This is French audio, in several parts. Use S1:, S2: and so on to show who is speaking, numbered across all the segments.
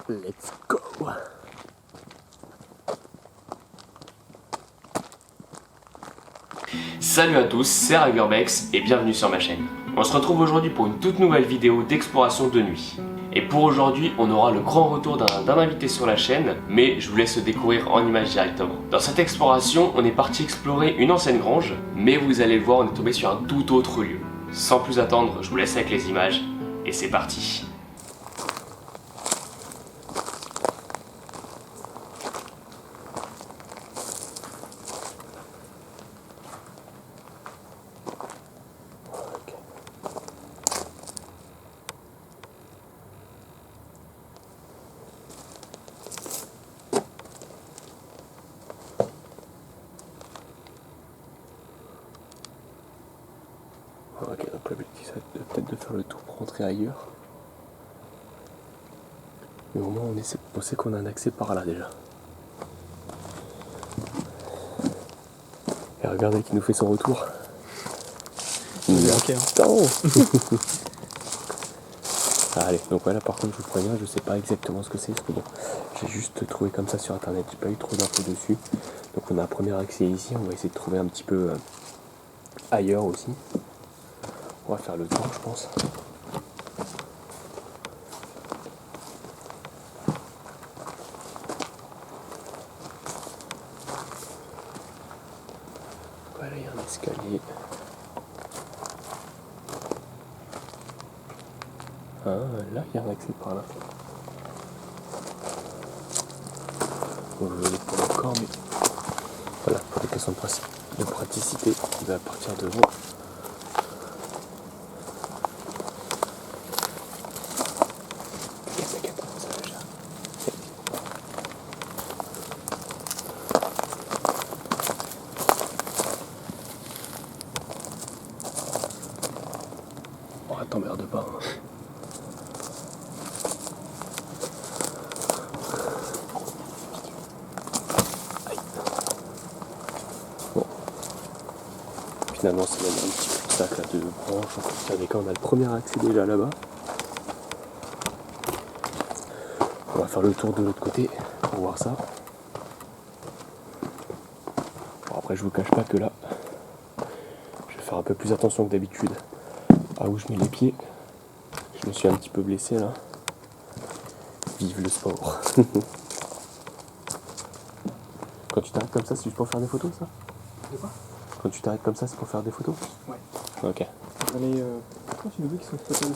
S1: Let's go.
S2: Salut à tous, c'est Ragerbex et bienvenue sur ma chaîne. On se retrouve aujourd'hui pour une toute nouvelle vidéo d'exploration de nuit. Et pour aujourd'hui, on aura le grand retour d'un invité sur la chaîne, mais je vous laisse le découvrir en image directement. Dans cette exploration, on est parti explorer une ancienne grange, mais vous allez le voir, on est tombé sur un tout autre lieu. Sans plus attendre, je vous laisse avec les images, et c'est parti.
S1: Ok, donc l'objectif ça va être peut-être de faire le tour pour rentrer ailleurs. Mais au moins on sait qu'on a un accès par là déjà. Et regardez qui nous fait son retour. Il nous attend. Allez, donc voilà, par contre je vous préviens, je sais pas exactement ce que c'est, parce que bon, j'ai juste trouvé comme ça sur internet, j'ai pas eu trop d'infos dessus. Donc on a un premier accès ici, on va essayer de trouver un petit peu ailleurs aussi. On va faire le tour, je pense. Voilà, il y a un escalier. Ah, là, il y a un accès par là. Bon, je vais pas encore, mais voilà, pour des questions de praticité, il va partir devant. Oh, t'emmerde pas. Hein. Aïe. Bon. Finalement, c'est même un petit cul-de-sac là de branches. Regardez, quand on a le premier accès déjà là-bas. On va faire le tour de l'autre côté pour voir ça. Bon, après, je vous cache pas que là, je vais faire un peu plus attention que d'habitude à où je mets les pieds. Je me suis un petit peu blessé là. Vive le sport. Quand tu t'arrêtes comme ça, c'est juste pour faire des photos, ça?
S3: De quoi?
S1: Quand tu t'arrêtes comme ça, c'est pour faire des photos?
S3: Ouais.
S1: Ok.
S3: J'en ai une ou deux qui sont totales.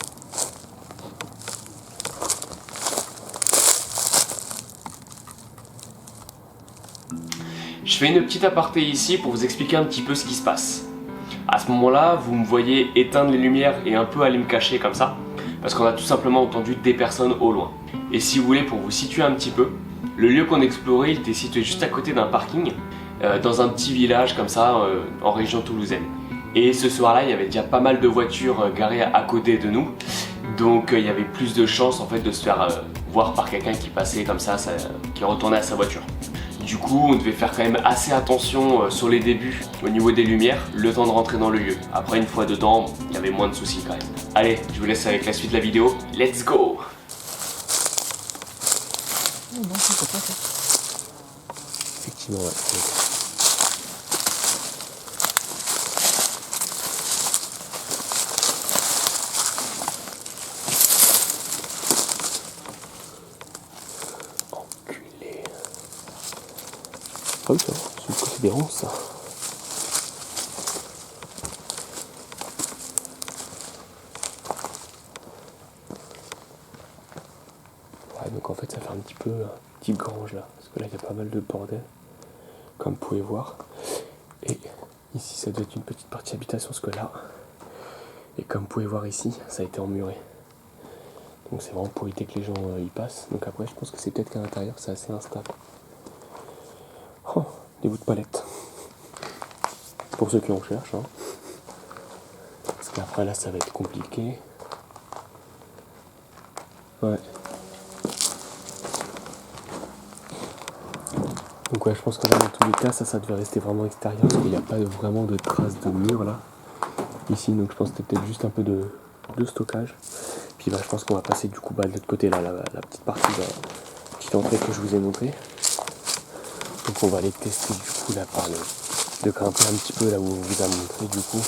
S2: Je fais une petite aparté ici pour vous expliquer un petit peu ce qui se passe. À ce moment-là, vous me voyez éteindre les lumières et un peu aller me cacher comme ça, parce qu'on a tout simplement entendu des personnes au loin. Et si vous voulez, pour vous situer un petit peu, le lieu qu'on explorait, il était situé juste à côté d'un parking, dans un petit village comme ça, en région toulousaine. Et ce soir-là, il y avait déjà pas mal de voitures garées à côté de nous, donc il y avait plus de chances en fait de se faire voir par quelqu'un qui passait comme ça, qui retournait à sa voiture. Du coup, on devait faire quand même assez attention sur les débuts au niveau des lumières, le temps de rentrer dans le lieu. Après, une fois dedans, il y avait moins de soucis quand même. Allez, je vous laisse avec la suite de la vidéo. Let's go!
S3: Oh non, c'est pas ça.
S1: Effectivement, ouais. Enculé. Ah oui, ça va, c'est considérant ça. Ouais, donc en fait, ça fait un petit peu petite grange là, parce que là, il y a pas mal de bordel, comme vous pouvez voir. Et ici, ça doit être une petite partie habitation, ce que là. Et comme vous pouvez voir ici, ça a été emmuré. Donc c'est vraiment pour éviter que les gens y passent. Donc après, je pense que c'est peut-être qu'à l'intérieur, c'est assez instable. Oh, des bouts de palette. Pour ceux qui en cherchent. Hein. Parce qu'après là, ça va être compliqué. Ouais. Donc ouais, je pense que là, dans tous les cas, ça devait rester vraiment extérieur. Parce qu'il n'y a pas vraiment de traces de mur là. Ici, donc je pense que c'était peut-être juste un peu de stockage. Puis puis je pense qu'on va passer du coup de l'autre côté là, la petite partie, la petite entrée que je vous ai montrée. Donc on va aller tester du coup là par de grimper un petit peu là où on vous a montré du coup.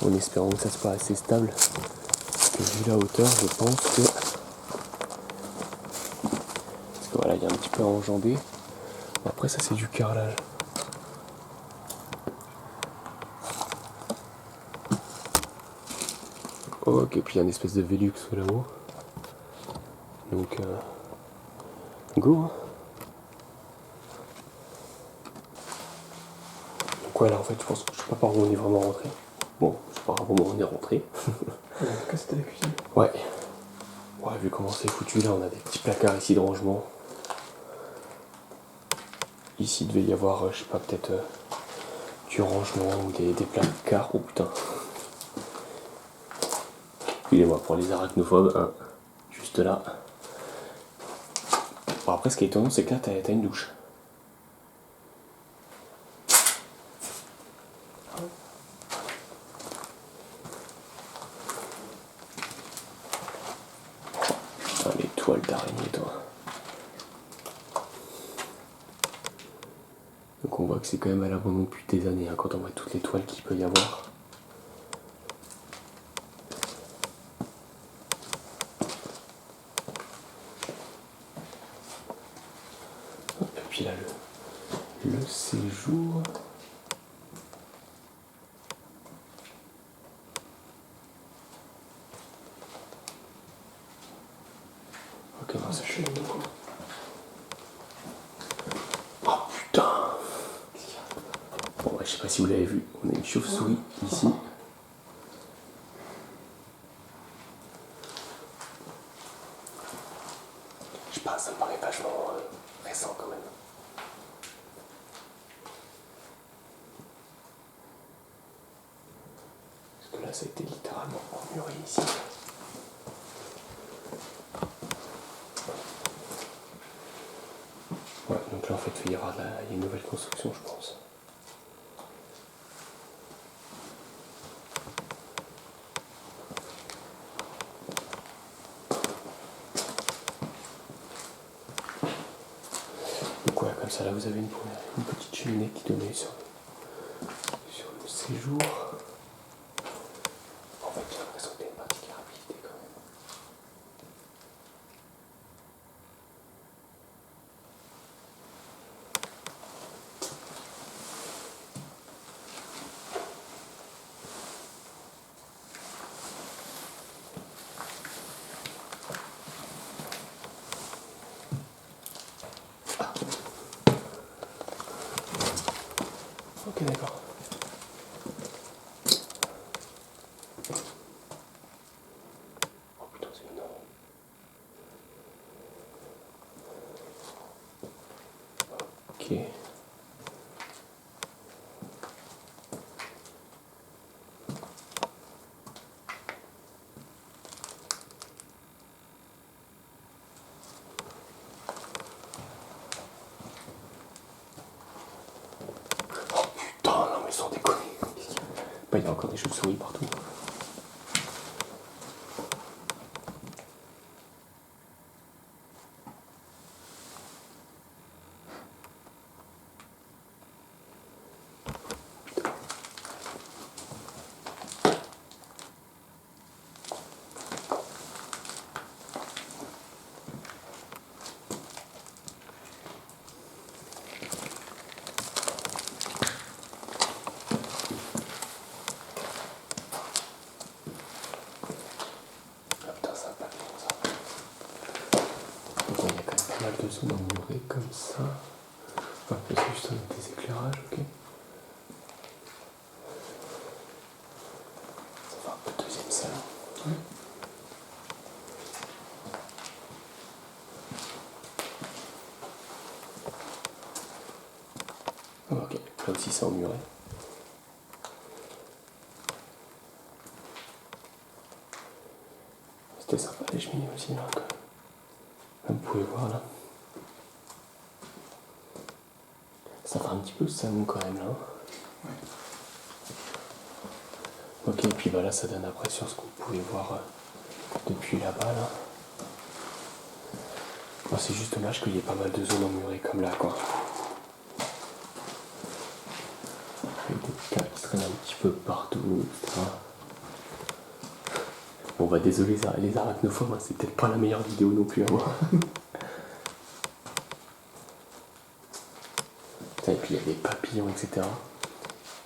S1: En espérant que ça soit assez stable. Parce que vu la hauteur, je pense que. Parce que voilà, il y a un petit peu à enjamber. Bon, après ça c'est du carrelage. Ok, puis il y a une espèce de Velux là-haut. Donc go hein. Donc voilà, en fait je pense que je sais pas par où on est vraiment rentré. Bon, je sais pas par où on est rentré.
S3: En tout cas, c'était la cuisine.
S1: Ouais. Ouais, vu comment c'est foutu là, on a des petits placards ici de rangement. Ici il devait y avoir, je sais pas, peut-être du rangement ou des placards. Oh putain. Excusez-moi pour les arachnophobes, hein. Juste là. Bon, après ce qui est étonnant c'est que là t'as une douche. Putain, les toiles d'araignée toi. Donc on voit que c'est quand même à l'abandon depuis des années hein, quand on voit toutes les toiles qu'il peut y avoir. Hop, et puis là le séjour. Ok, non, ça fait longtemps. Oh putain. Bon, ouais, je sais pas si vous l'avez vu, on a une chauve-souris ici. Je sais pas, ça me paraît vachement récent quand même. Parce que là, ça a été littéralement emmuré ici. Ouais, donc là, en fait, il y aura il y a une nouvelle construction, je pense. Donc ouais, comme ça, là, vous avez une petite cheminée qui donnait sur le séjour. En fait, j'ai l'impression que t'as une particularité quand même. Ok, d'accord. Oh putain, c'est énorme. Ok. Putain, non mais sans déconner. Bah, il y a encore des chauves-souris partout. Ah putain, ça va pas bien ça. Donc il y a quand même pas mal de zones emmurées comme ça. Ouais, c'est juste des éclairages, ok. Ça fait un peu deuxième salon. Ok, là aussi c'est emmuré. C'était sympa les cheminées aussi là. Comme vous pouvez voir là. Ça fait un petit peu salon quand même là. Ok, et puis voilà, ça donne après sur ce qu'on pouvait voir depuis là-bas. Là. Bon, c'est juste dommage qu'il y ait pas mal de zones emmurées comme là, quoi. Avec des câbles qui traînent un petit peu partout, etc. Bon, bah désolé les arachnophobes, hein, c'est peut-être pas la meilleure vidéo non plus à voir. Et puis il y a des papillons, etc.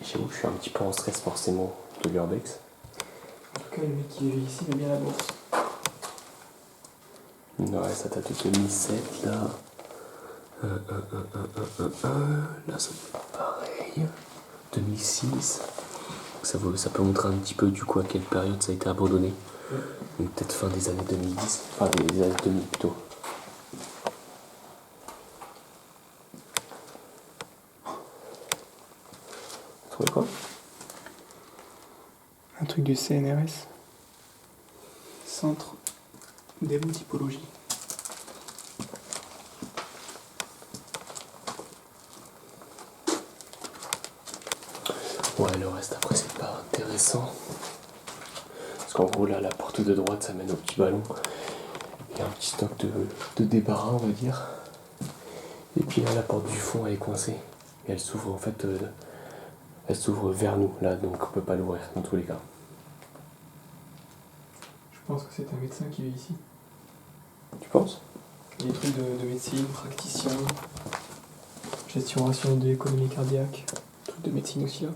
S1: Et j'avoue que je suis un petit peu en stress forcément de l'urbex.
S3: En tout cas, le mec qui vit ici, il a bien la bourse.
S1: Ouais, ça date de 2007 là. Là, ça fait pareil. 2006. Ça peut montrer un petit peu du coup à quelle période ça a été abandonné. Donc peut-être fin des années 2010. Enfin des années 2000 plutôt. Vous trouvez quoi?
S3: Un truc du CNRS. Centre d'hémotypologie.
S1: Ouais, le reste après c'est pas intéressant. Parce qu'en gros là, la porte de droite ça mène au petit ballon. Il y a un petit stock de débarras on va dire. Et puis là la porte du fond elle est coincée. Et elle s'ouvre en fait, elle s'ouvre vers nous là, donc on peut pas l'ouvrir dans tous les cas.
S3: Je pense que c'est un médecin qui vit ici.
S1: Tu penses?
S3: Il y a des trucs de médecine, praticien, gestion rationnelle de l'économie cardiaque, trucs de médecine aussi là.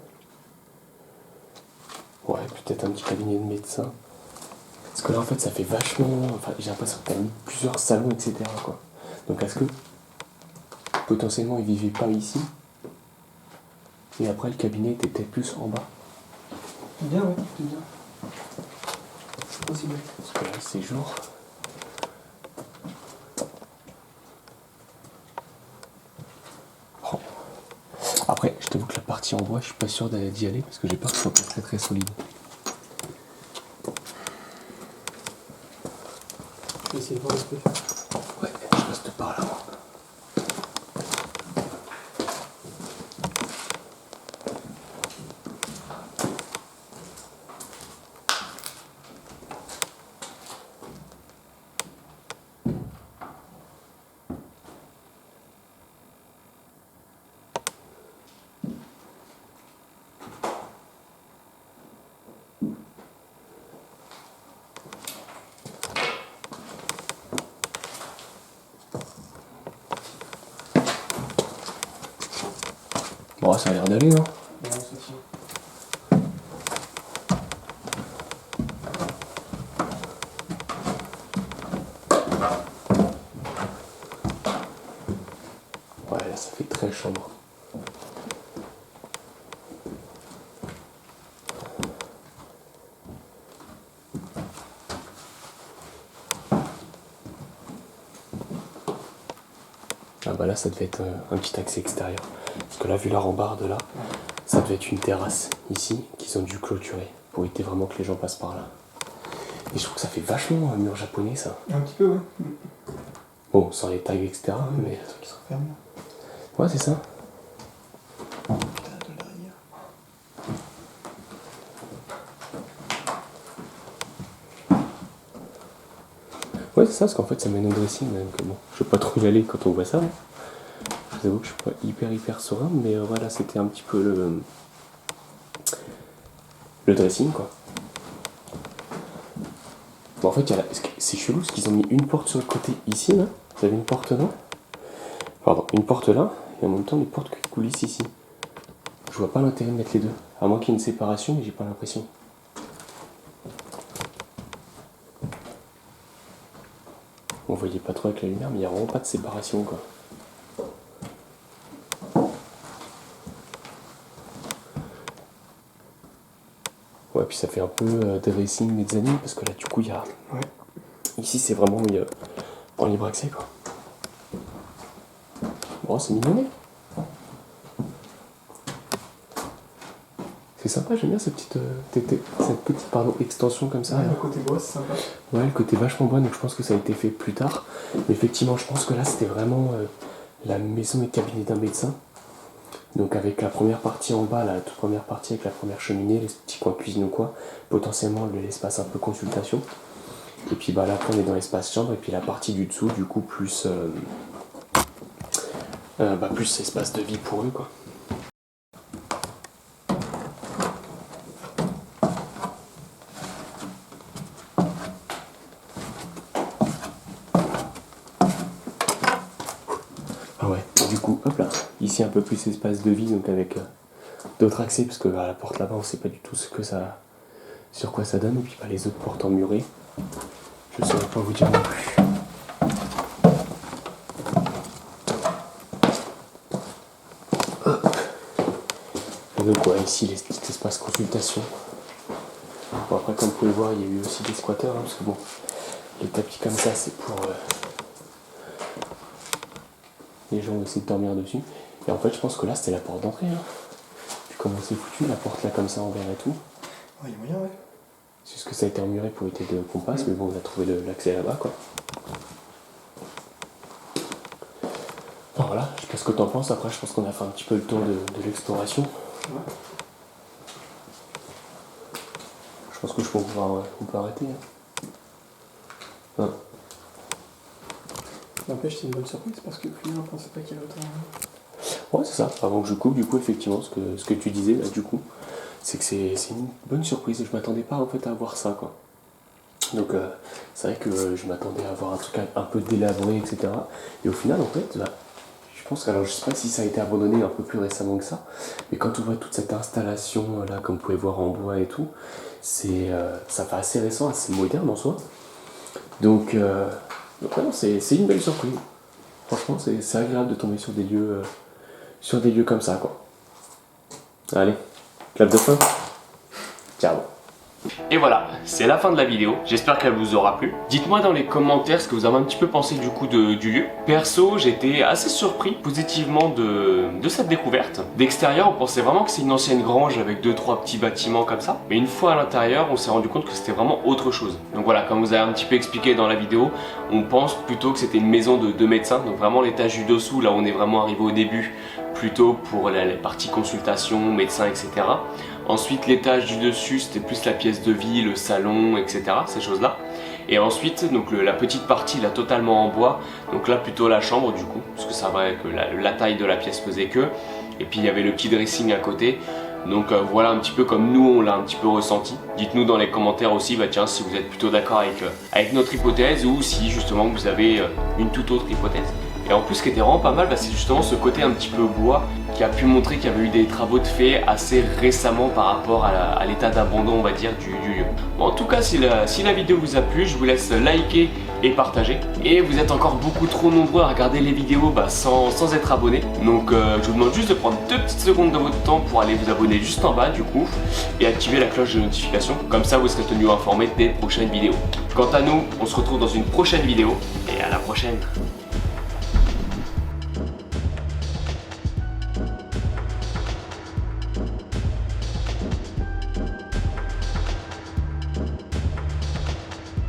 S1: Ouais, peut-être un petit cabinet de médecin. Parce que là en fait ça fait vachement. Enfin j'ai l'impression que t'as mis plusieurs salons, etc. quoi. Donc est-ce que potentiellement ils vivaient pas ici? Et après le cabinet était peut-être plus en bas.
S3: Bien, ouais, c'est bien. C'est possible.
S1: Parce que là c'est jour. Oh. Après, je t'avoue que la partie en bois, je suis pas sûr d'y aller parce que j'ai peur que ce soit pas très très solide.
S3: Je vais essayer de voir ce que je peux faire.
S1: Ouais, je reste par là. Moi. Bon, ça a l'air d'aller, hein.
S3: Bon, ça tient.
S1: Ouais, là, ça fait très chambre. Ah bah là, ça devait être un petit accès extérieur. Parce que là, vu la rambarde là, ça devait être une terrasse ici qu'ils ont dû clôturer pour éviter vraiment que les gens passent par là. Et je trouve que ça fait vachement un mur japonais, ça.
S3: Un petit peu, ouais.
S1: Bon, sans les tags, etc. Mais
S3: Les trucs qui se referment là.
S1: ouais, c'est ça.
S3: Putain, de l'arrière.
S1: Ouais, c'est ça, parce qu'en fait, ça mène au dressing. Donc, bon, je vais pas trop y aller quand on voit ça. Je vous avoue que je suis pas hyper serein, mais voilà, c'était un petit peu le dressing, quoi. Bon, en fait, c'est chelou, parce qu'ils ont mis une porte sur le côté ici, là. Vous avez une porte là. Pardon, une porte là, et en même temps, les portes qui coulissent ici. Je vois pas l'intérêt de mettre les deux. À moins qu'il y ait une séparation, mais j'ai pas l'impression. On voyait pas trop avec la lumière, mais il n'y a vraiment pas de séparation, quoi. Ouais, puis ça fait un peu dressing mezzanine, parce que là, du coup, il y a...
S3: Ouais.
S1: Ici, c'est vraiment en libre accès, quoi. Bon, c'est mignonné. C'est sympa, j'aime bien cette petite extension comme ça.
S3: Ouais, le côté bois, c'est sympa.
S1: Ouais, le côté vachement bois, donc je pense que ça a été fait plus tard. Mais effectivement, je pense que là, c'était vraiment la maison et cabinet d'un médecin. Donc avec la première partie en bas, la toute première partie avec la première cheminée, les petits coins cuisine ou quoi, potentiellement l'espace un peu consultation. Et puis bah là après on est dans l'espace chambre et puis la partie du dessous du coup plus plus espace de vie pour eux quoi. Ah ouais, du coup hop là, ici un peu plus espace de vie donc avec d'autres accès parce que à la porte là-bas on sait pas du tout sur quoi ça donne et puis les autres portes emmurées. Je ne saurais pas vous dire non plus. Et donc ouais, ici les petits espaces consultation. Bon après comme vous pouvez voir il y a eu aussi des squatteurs hein, parce que bon les tapis comme ça c'est pour les gens vont essayer de dormir dessus. Et en fait je pense que là c'était la porte d'entrée. Hein. Puis comment c'est foutu la porte là comme ça en verre et tout.
S3: Ouais, il y a moyen, ouais.
S1: C'est juste que ça a été emmuré pour éviter de qu'on passe, mais bon on a trouvé l'accès là-bas quoi. Enfin, voilà, je sais pas ce que t'en penses, après je pense qu'on a fait un petit peu le tour de l'exploration.
S3: Ouais.
S1: Je pense que je peux on peut arrêter. Hein.
S3: N'empêche, c'est une bonne surprise parce que plus on pensait pas qu'il y avait autant.
S1: Ouais c'est ça, avant que je coupe du coup effectivement ce que tu disais là du coup, c'est que c'est une bonne surprise et je m'attendais pas en fait à voir ça quoi. Donc c'est vrai que je m'attendais à avoir un truc un peu délabré etc. Et au final en fait je pense que, alors je sais pas si ça a été abandonné un peu plus récemment que ça, mais quand on voit toute cette installation là, comme vous pouvez voir en bois et tout, ça fait assez récent, assez moderne en soi. Donc vraiment c'est une belle surprise. Franchement c'est agréable de tomber sur des lieux comme ça quoi. Allez, clap de fin. Ciao.
S2: Et voilà, c'est la fin de la vidéo, j'espère qu'elle vous aura plu. Dites-moi dans les commentaires ce que vous avez un petit peu pensé du coup du lieu. Perso, j'étais assez surpris positivement de cette découverte. D'extérieur, on pensait vraiment que c'est une ancienne grange avec 2-3 petits bâtiments comme ça. Mais une fois à l'intérieur, on s'est rendu compte que c'était vraiment autre chose. Donc voilà, comme vous avez un petit peu expliqué dans la vidéo, on pense plutôt que c'était une maison de 2 médecins. Donc vraiment l'étage du dessous, là où on est vraiment arrivé au début, plutôt pour les parties consultation, médecins, etc. Ensuite, l'étage du dessus, c'était plus la pièce de vie, le salon, etc. Ces choses-là. Et ensuite, donc la petite partie, là, totalement en bois. Donc là, plutôt la chambre, du coup. Parce que c'est vrai que la taille de la pièce faisait que. Et puis, il y avait le petit dressing à côté. Donc voilà un petit peu comme nous, on l'a un petit peu ressenti. Dites-nous dans les commentaires aussi, bah tiens, si vous êtes plutôt d'accord avec notre hypothèse ou si justement vous avez une toute autre hypothèse. Et en plus, ce qui était vraiment pas mal, c'est justement ce côté un petit peu bois qui a pu montrer qu'il y avait eu des travaux de fait assez récemment par rapport à l'état d'abandon, on va dire, du lieu. Bon, en tout cas, si la vidéo vous a plu, je vous laisse liker et partager. Et vous êtes encore beaucoup trop nombreux à regarder les vidéos sans être abonnés. Donc, je vous demande juste de prendre 2 petites secondes de votre temps pour aller vous abonner juste en bas, du coup, et activer la cloche de notification. Comme ça, vous serez tenu informé des prochaines vidéos. Quant à nous, on se retrouve dans une prochaine vidéo et à la prochaine.